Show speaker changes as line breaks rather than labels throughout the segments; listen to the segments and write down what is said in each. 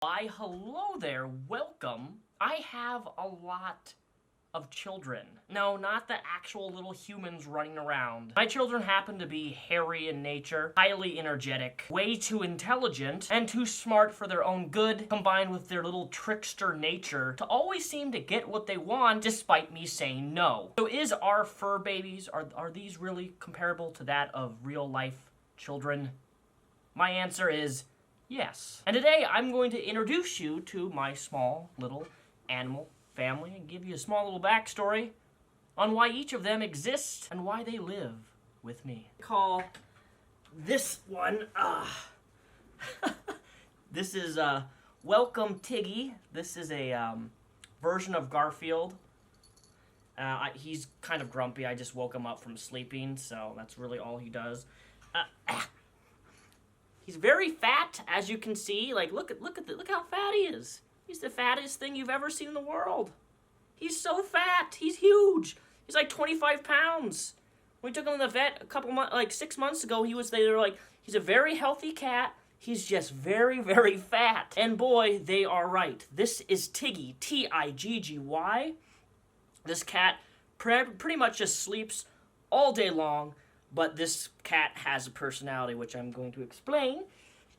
Why, hello there, welcome. I have a lot of children. No, not the actual little humans running around. My children happen to be hairy in nature, highly energetic, way too intelligent, and too smart for their own good, combined with their little trickster nature to always seem to get what they want despite me saying no. So is our fur babies, are these really comparable to that of real life children? My answer is yes. And today I'm going to introduce you to my small little animal family and give you a small little backstory on why each of them exists and why they live with me. Call this one, this is Welcome Tiggy. This is a version of Garfield. He's kind of grumpy. I just woke him up from sleeping, so that's really all he does. He's very fat, as you can see. Like, look how fat he is. He's the fattest thing you've ever seen in the world. He's so fat. He's huge. He's like 25 pounds. When we took him to the vet a couple months, like 6 months ago, they were like, he's a very healthy cat. He's just very, very fat. And boy, they are right. This is Tiggy, T-I-G-G-Y. This cat pretty much just sleeps all day long. But this cat has a personality, which I'm going to explain.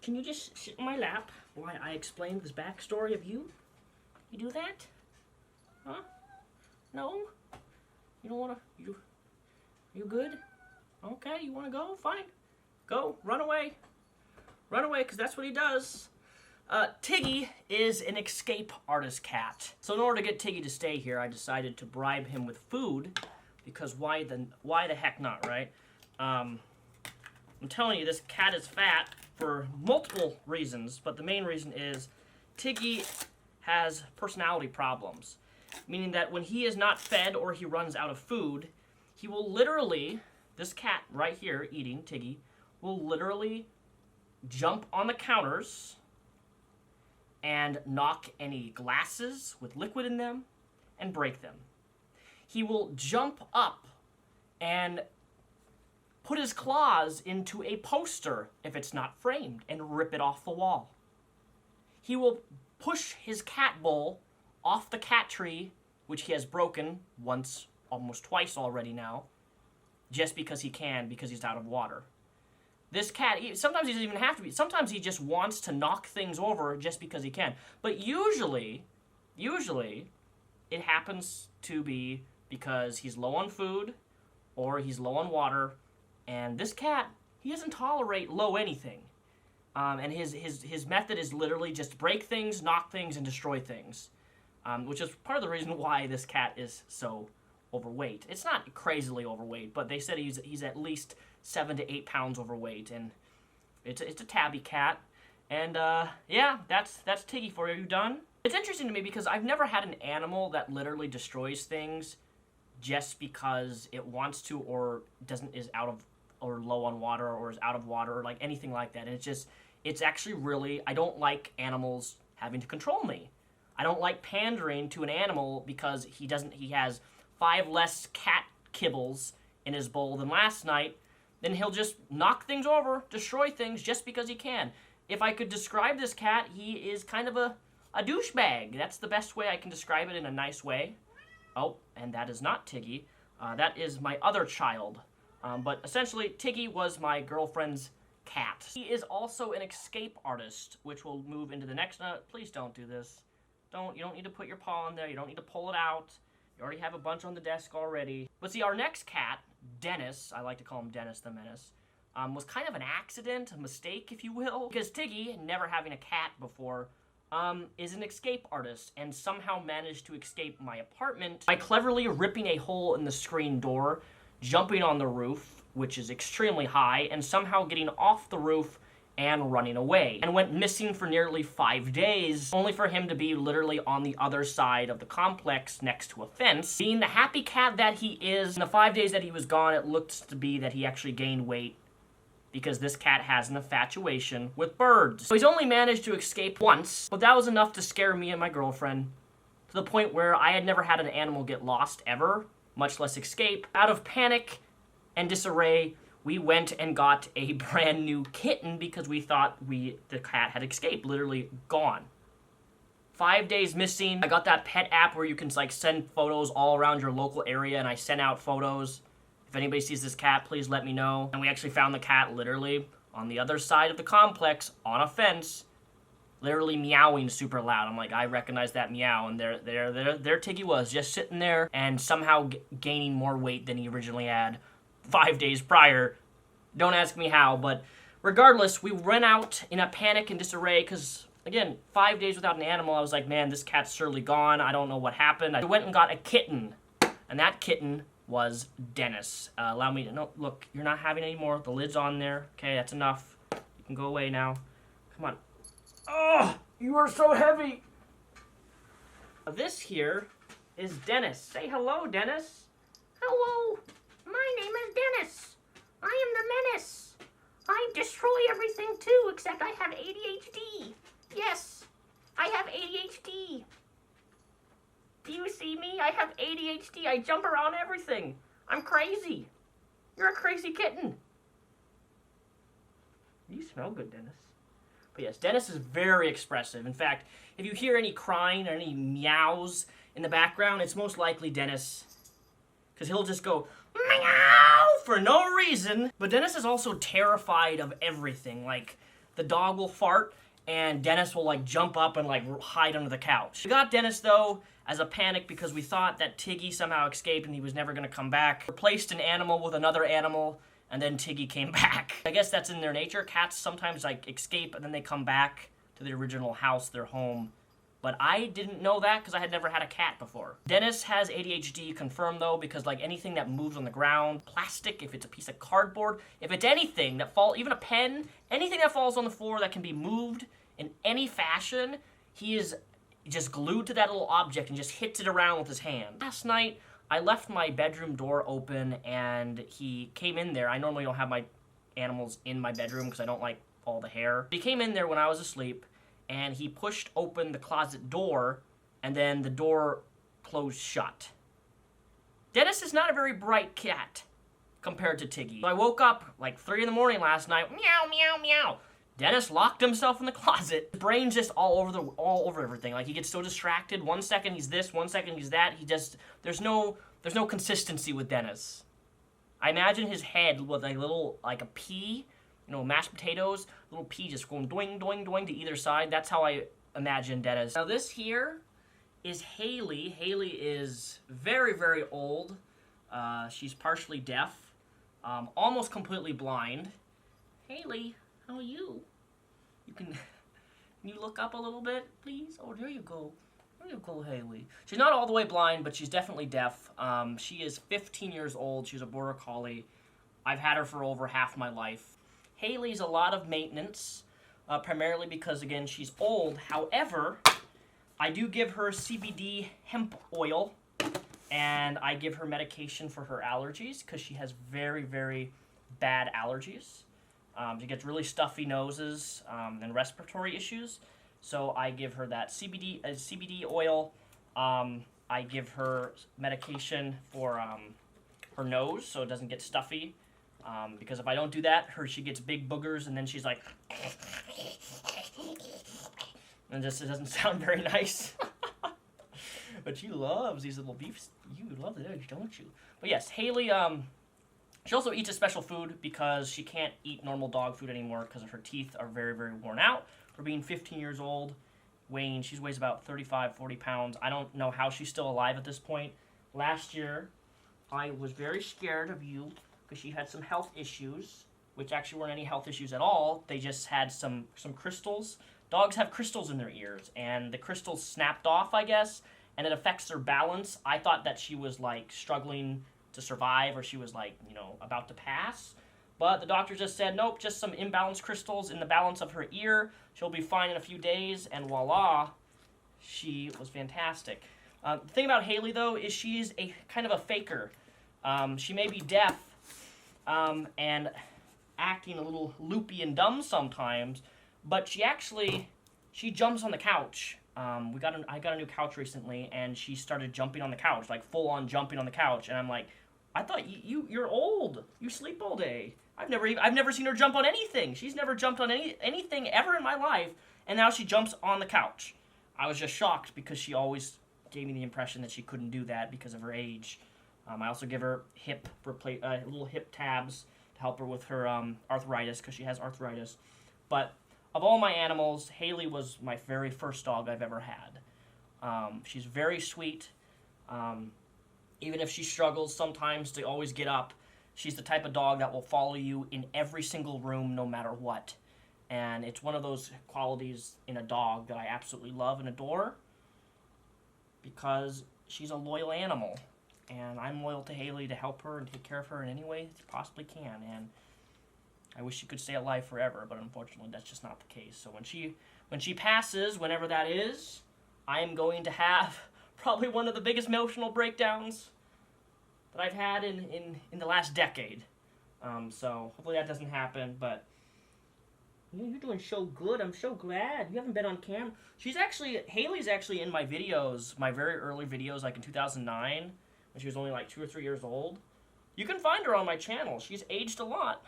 Can you just sit in my lap while I explain this backstory of you? You do that? Huh? No? You don't want to? You good? Okay, you want to go? Fine. Go. Run away. Run away, because that's what he does. Tiggy is an escape artist cat. So in order to get Tiggy to stay here, I decided to bribe him with food. Because why the heck not, right? I'm telling you, this cat is fat for multiple reasons, but the main reason is Tiggy has personality problems. Meaning that when he is not fed or he runs out of food, he will literally, this cat right here eating, Tiggy, will literally jump on the counters and knock any glasses with liquid in them and break them. He will jump up and put his claws into a poster if it's not framed and rip it off the wall. He will push his cat bowl off the cat tree, which he has broken once, almost twice already now, just because he can, because he's out of water. This cat, sometimes he doesn't even have to be, sometimes he just wants to knock things over just because he can. But usually, it happens to be because he's low on food or he's low on water. And this cat, he doesn't tolerate low anything. And his method is literally just break things, knock things, and destroy things. Which is part of the reason why this cat is so overweight. It's not crazily overweight, but they said he's at least 7 to 8 pounds overweight. And it's a tabby cat. And yeah, that's Tiggy for you. Are you done? It's interesting to me because I've never had an animal that literally destroys things just because it wants to or is out of or low on water or is out of water or like anything like that. And it's actually really, I don't like animals having to control me. I don't like pandering to an animal because he has 5 less cat kibbles in his bowl than last night. Then he'll just knock things over, destroy things just because he can. If I could describe this cat, he is kind of a douchebag. That's the best way I can describe it in a nice way. Oh, and that is not Tiggy. That is my other child. But essentially, Tiggy was my girlfriend's cat. He is also an escape artist, which will move into the next... please don't do this. You don't need to put your paw in there. You don't need to pull it out. You already have a bunch on the desk already. But see, our next cat, Denis, I like to call him Denis the Menace, was kind of an accident, a mistake, if you will. Because Tiggy, never having a cat before, is an escape artist and somehow managed to escape my apartment by cleverly ripping a hole in the screen door, jumping on the roof, which is extremely high, and somehow getting off the roof and running away. And went missing for nearly 5 days, only for him to be literally on the other side of the complex next to a fence. Being the happy cat that he is, in the 5 days that he was gone, it looks to be that he actually gained weight because this cat has an infatuation with birds. So he's only managed to escape once, but that was enough to scare me and my girlfriend to the point where I had never had an animal get lost ever, much less escape. Out of panic and disarray, we went and got a brand new kitten because we thought the cat had escaped, literally gone. 5 days missing. I got that pet app where you can like send photos all around your local area, and I sent out photos. If anybody sees this cat, please let me know. And we actually found the cat literally on the other side of the complex on a fence, literally meowing super loud. I'm like, I recognize that meow, and there Tiggy was, just sitting there and somehow gaining more weight than he originally had 5 days prior. Don't ask me how, but regardless, we went out in a panic and disarray because, again, 5 days without an animal. I was like, man, this cat's surely gone. I don't know what happened. I went and got a kitten, and that kitten was Denis. Allow me to, no, look, you're not having any more. The lid's on there. Okay, that's enough. You can go away now. Come on. Oh, you are so heavy. This here is Denis. Say hello, Denis.
Hello. My name is Denis. I am the menace. I destroy everything too, except I have ADHD. Yes, I have ADHD.
Do you see me? I have ADHD. I jump around everything. I'm crazy. You're a crazy kitten. You smell good, Denis. But yes, Denis is very expressive. In fact, if you hear any crying or any meows in the background, it's most likely Denis. Because he'll just go, meow, for no reason. But Denis is also terrified of everything. Like, the dog will fart, and Denis will, like, jump up and, like, hide under the couch. We got Denis, though, as a panic because we thought that Tiggy somehow escaped and he was never going to come back. Replaced an animal with another animal, and then Tiggy came back. I guess that's in their nature. Cats sometimes, like, escape, and then they come back to the original house, their home. But I didn't know that because I had never had a cat before. Denis has ADHD, confirmed though, because like anything that moves on the ground, plastic, if it's a piece of cardboard, if it's anything that falls, even a pen, anything that falls on the floor that can be moved in any fashion, he is just glued to that little object and just hits it around with his hand. Last night, I left my bedroom door open and he came in there. I normally don't have my animals in my bedroom because I don't like all the hair. He came in there when I was asleep, and he pushed open the closet door, and then the door closed shut. Denis is not a very bright cat compared to Tiggy. So I woke up like 3 in the morning last night, meow, meow, meow. Denis locked himself in the closet. His brain's just all over everything. Like, he gets so distracted. 1 second he's this, 1 second he's that. There's no consistency with Denis. I imagine his head with a little, like a pea, you know, mashed potatoes, little pea just going doing, doing, doing to either side. That's how I imagine Denis. Now this here is Hailey. Hailey is very, very old. She's partially deaf, almost completely blind. Hailey, how are you? Can you look up a little bit, please? Oh, there you go. There you go, Hailey. She's not all the way blind, but she's definitely deaf. She is 15 years old. She's a border collie. I've had her for over half my life. Hailey's a lot of maintenance, primarily because, again, she's old. However, I do give her CBD hemp oil, and I give her medication for her allergies because she has very, very bad allergies. She gets really stuffy noses and respiratory issues, so I give her that CBD oil. I give her medication for her nose so it doesn't get stuffy. Because if I don't do that, she gets big boogers, and then she's like, and it doesn't sound very nice. But she loves these little beefs. You love the edge, don't you? But yes, Hailey, she also eats a special food because she can't eat normal dog food anymore because her teeth are very, very worn out. For being 15 years old, she weighs about 35, 40 pounds. I don't know how she's still alive at this point. Last year, I was very scared of you, because she had some health issues, which actually weren't any health issues at all. They just had some crystals. Dogs have crystals in their ears, and the crystals snapped off, I guess, and it affects their balance. I thought that she was, like, struggling to survive, or she was, like, you know, about to pass. But the doctor just said, nope, just some imbalanced crystals in the balance of her ear. She'll be fine in a few days, and voila, she was fantastic. The thing about Hailey, though, is she's a kind of a faker. She may be deaf, and acting a little loopy and dumb sometimes, but she jumps on the couch. I got a new couch recently, and she started jumping on the couch, like full on jumping on the couch, and I'm like, I thought you're old. You sleep all day. I've never seen her jump on anything. She's never jumped on anything ever in my life, and now she jumps on the couch. I was just shocked because she always gave me the impression that she couldn't do that because of her age. I also give her little hip tabs to help her with her arthritis because she has arthritis. But of all my animals, Hailey was my very first dog I've ever had. She's very sweet. Even if she struggles sometimes to always get up, she's the type of dog that will follow you in every single room no matter what. And it's one of those qualities in a dog that I absolutely love and adore because she's a loyal animal. And I'm loyal to Hailey to help her and take care of her in any way that I possibly can. And I wish she could stay alive forever, but unfortunately that's just not the case. So when she passes, whenever that is, I am going to have probably one of the biggest emotional breakdowns that I've had in the last decade. So hopefully that doesn't happen, but you're doing so good. I'm so glad. You haven't been on camera. Hailey's actually in my videos, my very early videos, like in 2009, when she was only like 2 or 3 years old. You can find her on my channel. She's aged a lot.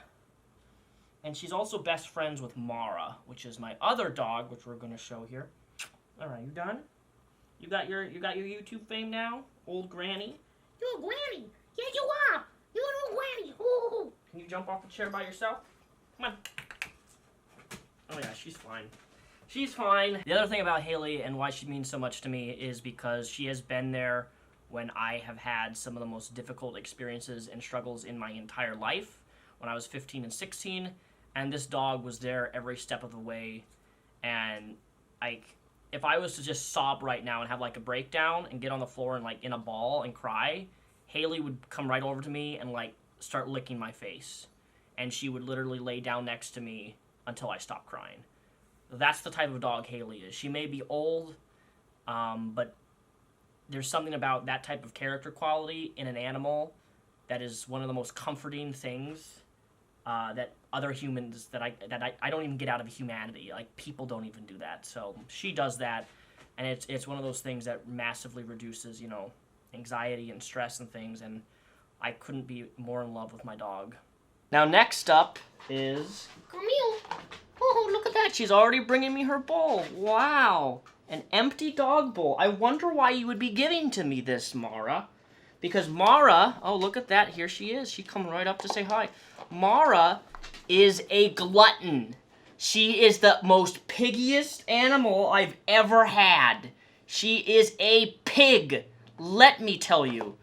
And she's also best friends with Mara, which is my other dog, which we're going to show here. All right, you done? You got your YouTube fame now, old granny?
You're a granny. Yeah, you are. You're an old granny. Ooh.
Can you jump off the chair by yourself? Come on. Oh yeah, she's fine. She's fine. The other thing about Hailey and why she means so much to me is because she has been there when I have had some of the most difficult experiences and struggles in my entire life, when I was 15 and 16, and this dog was there every step of the way. And if I was to just sob right now and have like a breakdown and get on the floor and like in a ball and cry, Hailey would come right over to me and like start licking my face, and she would literally lay down next to me until I stopped crying. That's the type of dog Hailey is. She may be old, but there's something about that type of character quality in an animal that is one of the most comforting things that other humans that I don't even get out of humanity. Like, people don't even do that. So she does that, and it's one of those things that massively reduces, you know, anxiety and stress and things, and I couldn't be more in love with my dog. Now next up is
Camille.
Oh, look at that. She's already bringing me her bowl. Wow. An empty dog bowl. I wonder why you would be giving to me this, Mara. Because Mara, oh, look at that. Here she is. She come right up to say hi. Mara is a glutton. She is the most piggiest animal I've ever had. She is a pig. Let me tell you.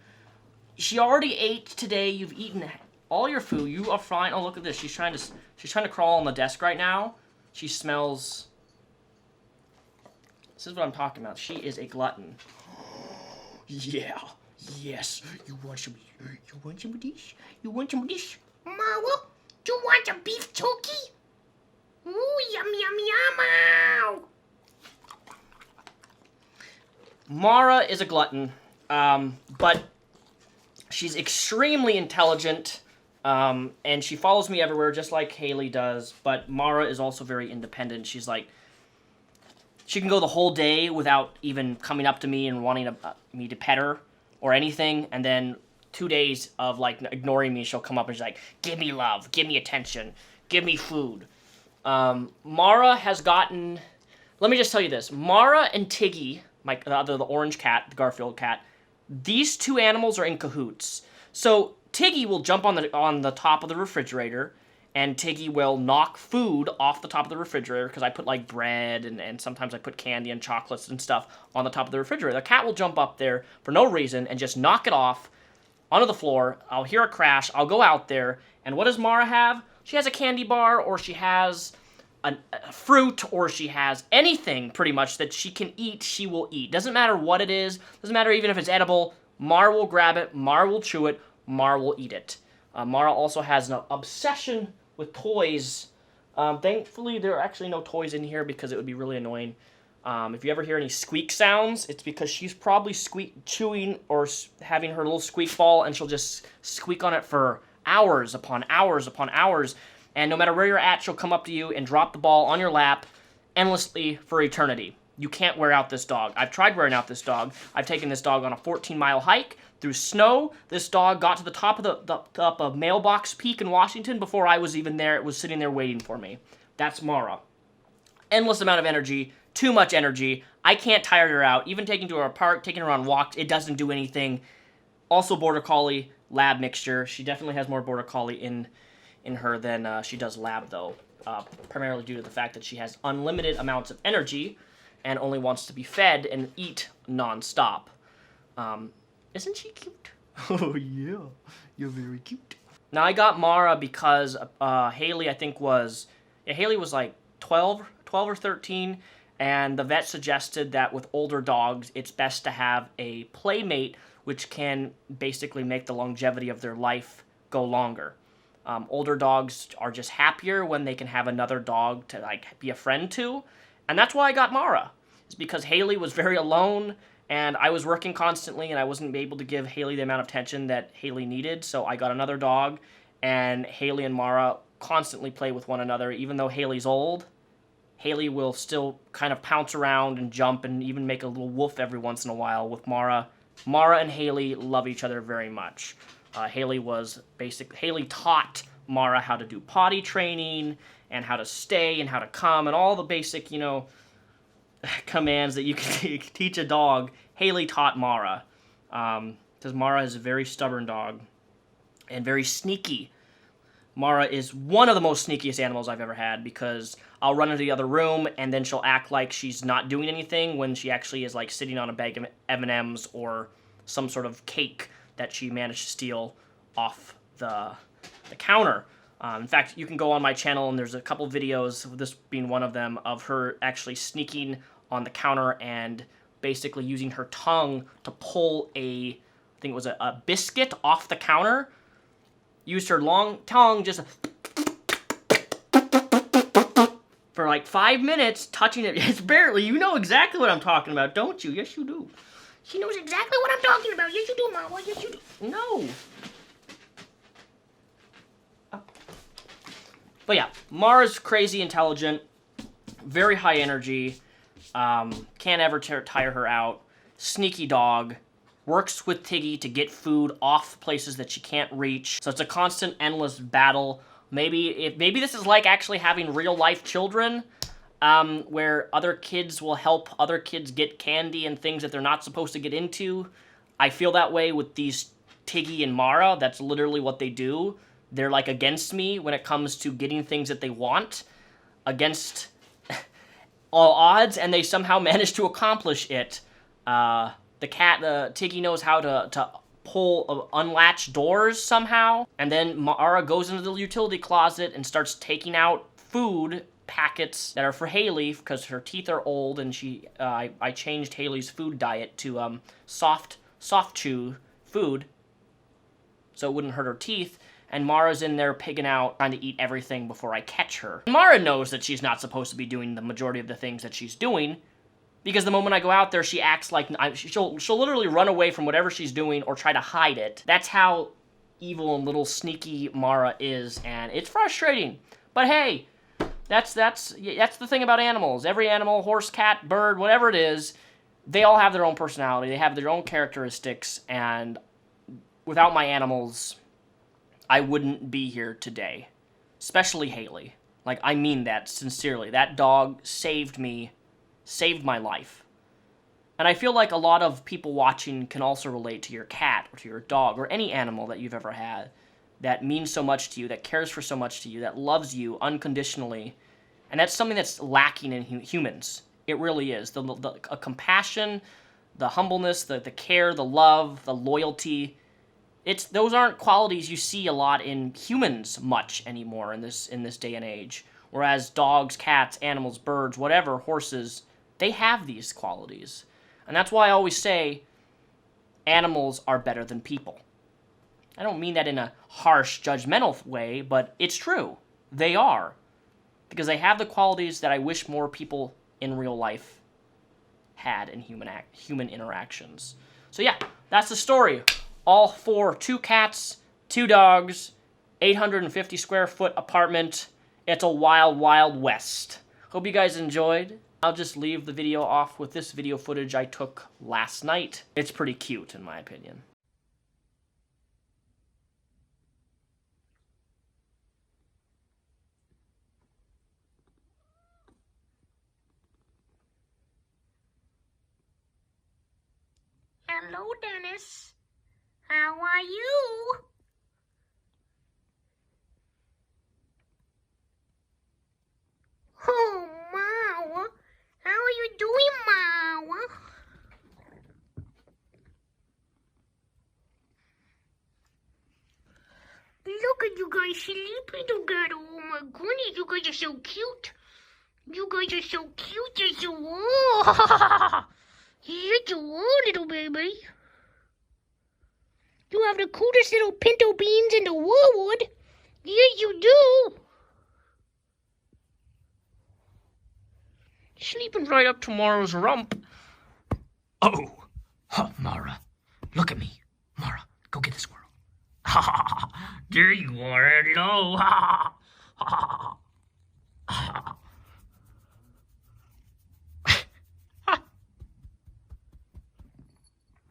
She already ate today. You've eaten all your food. You are fine. Oh, look at this. She's trying to crawl on the desk right now. She smells. This is what I'm talking about. She is a glutton. Yeah. Yes. You want some of this? You want some of this?
Mara, do you want a beef turkey? Ooh, yum, yum, yum.
Mara is a glutton, but she's extremely intelligent, and she follows me everywhere just like Hailey does, but Mara is also very independent. She's like, she can go the whole day without even coming up to me and wanting me to pet her or anything, and then 2 days of like ignoring me, she'll come up and she's like, give me love, give me attention, give me food. Mara has gotten, let me just tell you this, Mara and Tiggy, the orange cat, the Garfield cat, these two animals are in cahoots. So Tiggy will jump on the top of the refrigerator, and Tiggy will knock food off the top of the refrigerator, because I put like bread and sometimes I put candy and chocolates and stuff on the top of the refrigerator. The cat will jump up there for no reason and just knock it off onto the floor. I'll hear a crash. I'll go out there, and what does Mara have? She has a candy bar, or she has a fruit, or she has anything pretty much that she can eat, she will eat. Doesn't matter what it is. Doesn't matter even if it's edible. Mara will grab it. Mara will chew it. Mara will eat it. Mara also has an obsession with toys. Thankfully, there are actually no toys in here because it would be really annoying. If you ever hear any squeak sounds, it's because she's probably chewing or having her little squeak ball, and she'll just squeak on it for hours upon hours upon hours. And no matter where you're at, she'll come up to you and drop the ball on your lap endlessly for eternity. You can't wear out this dog. I've tried wearing out this dog. I've taken this dog on a 14-mile hike through snow. This dog got to the top of Mailbox Peak in Washington before I was even there. It was sitting there waiting for me. That's Mara. Endless amount of energy. Too much energy. I can't tire her out. Even taking her to a park, taking her on walks, it doesn't do anything. Also Border Collie, Lab mixture. She definitely has more Border Collie in her than she does Lab, though. Primarily due to the fact that she has unlimited amounts of energy and only wants to be fed and eat non-stop. Isn't she cute? Oh, yeah. You're very cute. Now, I got Mara because Hailey, I think, was... Yeah, Hailey was like 12 or 13, and the vet suggested that with older dogs, it's best to have a playmate, which can basically make the longevity of their life go longer. Older dogs are just happier when they can have another dog to like be a friend to, and that's why I got Mara. It's because Hailey was very alone, and I was working constantly, and I wasn't able to give Hailey the amount of attention that Hailey needed, so I got another dog, and Hailey and Mara constantly play with one another. Even though Hailey's old, Hailey will still kind of pounce around and jump and even make a little woof every once in a while with Mara. Mara and Hailey love each other very much. Hailey taught Mara how to do potty training and how to stay and how to come and all the basic, commands that you can teach a dog. Hailey taught Mara, because Mara is a very stubborn dog and very sneaky. Mara is one of the most sneakiest animals I've ever had, because I'll run into the other room and then she'll act like she's not doing anything when she actually is like sitting on a bag of M&Ms or some sort of cake that she managed to steal off the counter. In fact, you can go on my channel and there's a couple videos, this being one of them, of her actually sneaking on the counter and basically using her tongue to pull I think it was a biscuit off the counter. Used her long tongue just for like 5 minutes, touching it. It's barely, you know exactly what I'm talking about, don't you? Yes, you do.
She knows exactly what I'm talking about. Yes, you do, Mama. Yes, you do.
No. But yeah, Mara's crazy intelligent, very high energy, can't ever tire her out, sneaky dog, works with Tiggy to get food off places that she can't reach. So it's a constant, endless battle. Maybe this is like actually having real-life children, where other kids will help other kids get candy and things that they're not supposed to get into. I feel that way with these Tiggy and Mara. That's literally what they do. They're like against me when it comes to getting things that they want, against all odds, and they somehow manage to accomplish it. Tiggy knows how to unlatch doors somehow, and then Mara goes into the utility closet and starts taking out food packets that are for Hailey because her teeth are old, and I changed Hailey's food diet to soft chew food so it wouldn't hurt her teeth. And Mara's in there pigging out, trying to eat everything before I catch her. Mara knows that she's not supposed to be doing the majority of the things that she's doing, because the moment I go out there, she acts like... She'll literally run away from whatever she's doing or try to hide it. That's how evil and little sneaky Mara is, and it's frustrating. But hey, that's the thing about animals. Every animal, horse, cat, bird, whatever it is, they all have their own personality. They have their own characteristics, and without my animals, I wouldn't be here today. Especially Hailey. Like, I mean that sincerely. That dog saved me, saved my life. And I feel like a lot of people watching can also relate to your cat or to your dog or any animal that you've ever had that means so much to you, that cares for so much to you, that loves you unconditionally. And that's something that's lacking in humans. It really is. The compassion, the humbleness, the care, the love, the loyalty. Those aren't qualities you see a lot in humans much anymore in this day and age. Whereas dogs, cats, animals, birds, whatever, horses, they have these qualities. And that's why I always say animals are better than people. I don't mean that in a harsh, judgmental way, but it's true. They are. Because they have the qualities that I wish more people in real life had in human interactions. So yeah, that's the story. All for 2 cats, 2 dogs, 850 square foot apartment. It's a wild, wild west. Hope you guys enjoyed. I'll just leave the video off with this video footage I took last night. It's pretty cute, in my opinion.
Hello, Denis. How are you? Oh, Mama. How are you doing, Mama? Look at you guys sleeping together. Oh, my goodness. You guys are so cute. You guys are so cute. You're so warm. You're so warm, little baby. You have the coolest little pinto beans in the world. Yes, you do.
Sleeping right up tomorrow's rump. Oh, Mara, look at me. Mara, go get the squirrel. There you are. Hello.